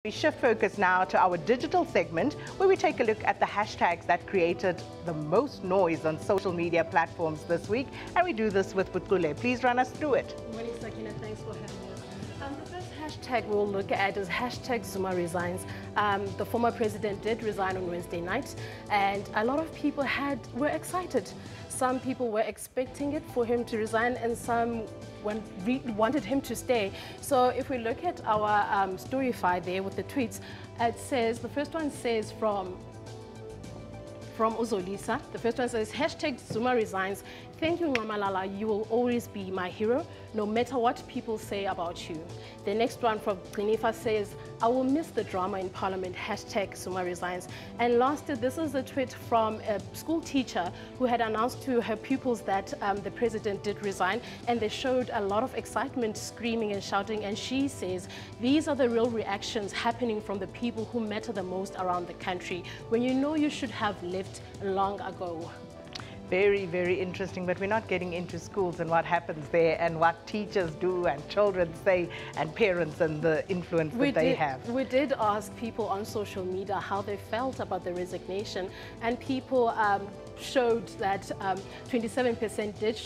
We shift focus now to our digital segment, where we take a look at the hashtags that created the most noise on social media platforms this week. And we do this with Buchule. Please run us through it. Morning, Sakina. Thanks for having us. The first hashtag we'll look at is hashtag Zuma resigns. The former president did resign on Wednesday night, and a lot of people were excited. Some people were expecting it for him to resign, and some wanted him to stay. So if we look at our Storyfy there with the tweets, it says, the first one says from Uzolisa. The first one says, hashtag Zuma resigns. Thank you, Nwamalala. You will always be my hero, no matter what people say about you. The next one from Ginifa says, I will miss the drama in Parliament, hashtag Zuma resigns. And lastly, this is a tweet from a school teacher who had announced to her pupils that the president did resign, and they showed a lot of excitement, screaming and shouting. And she says, these are the real reactions happening from the people who matter the most around the country, when you know you should have left long ago. Very, very interesting, but we're not getting into schools and what happens there and what teachers do and children say and parents and the influence that they have. We did ask people on social media how they felt about the resignation, and people showed that 27% did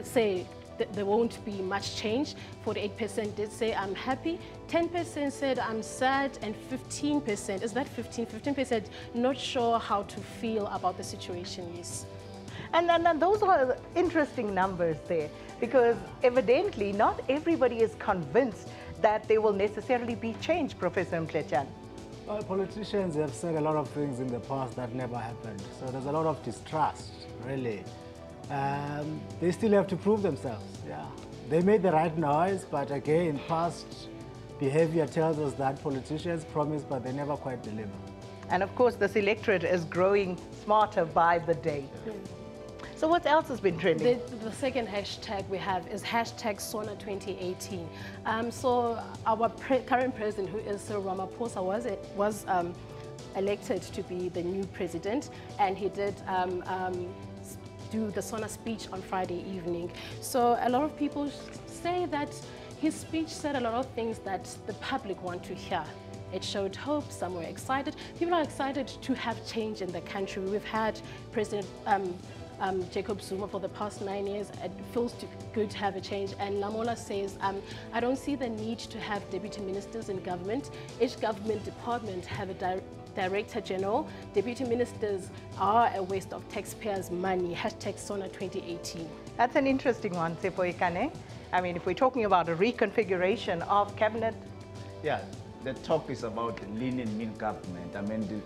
say that there won't be much change. 48% did say I'm happy, 10% said I'm sad, and 15%, is that 15% not sure how to feel about the situation is. And those are interesting numbers there, because evidently not everybody is convinced that there will necessarily be change, Professor Mkletjan. Well, politicians have said a lot of things in the past that never happened. So there's a lot of distrust, really. They still have to prove themselves. Yeah, they made the right noise, but again, past behavior tells us that politicians promise, but they never quite deliver. And of course, this electorate is growing smarter by the day. So what else has been trending? The second hashtag we have is hashtag SONA 2018. So our current president, who is Cyril Ramaphosa, was elected to be the new president, and he did do the SONA speech on Friday evening. So a lot of people say that his speech said a lot of things that the public want to hear. It showed hope, some were excited. People are excited to have change in the country. We've had President Jacob Zuma for the past 9 years. It feels good to have a change. And Lamola says, I don't see the need to have deputy ministers in government. Each government department have a director general. Deputy ministers are a waste of taxpayers' money. Hashtag SONA 2018. That's an interesting one, Sepo Ikane. I mean, if we're talking about a reconfiguration of cabinet. Yeah, the talk is about lean and mean government. I mean,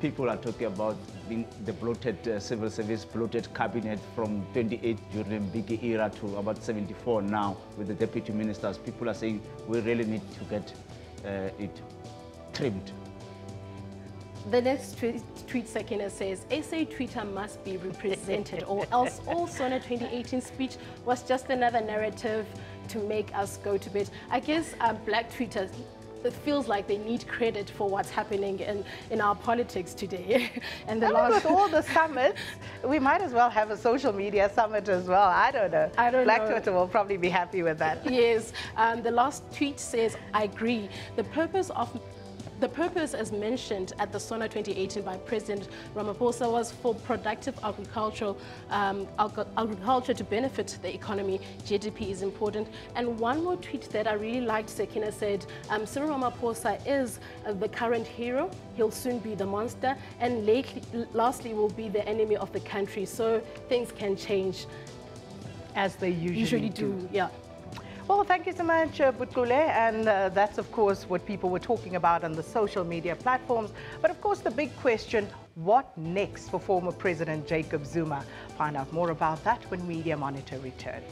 people are talking about the bloated civil service, bloated cabinet from 28 during Big era to about 74 now with the deputy ministers. People are saying we really need to get it trimmed. The next tweet, Sakina, says, SA Twitter must be represented, or else all SONA 2018 speech was just another narrative to make us go to bed. I guess black Twitter, it feels like they need credit for what's happening in our politics today. And with all the summits, we might as well have a social media summit as well. I don't know. Black Twitter will probably be happy with that. Yes. The last tweet says, I agree. The purpose, as mentioned at the SONA 2018 by President Ramaphosa, was for productive agriculture to benefit the economy. GDP is important. And one more tweet that I really liked, Sakina, said, Cyril Ramaphosa is the current hero. He'll soon be the monster. And lastly, will be the enemy of the country. So things can change. As they usually do. Yeah. Well, thank you so much, Buchule, and that's, of course, what people were talking about on the social media platforms. But, of course, the big question, what next for former President Jacob Zuma? Find out more about that when Media Monitor returns.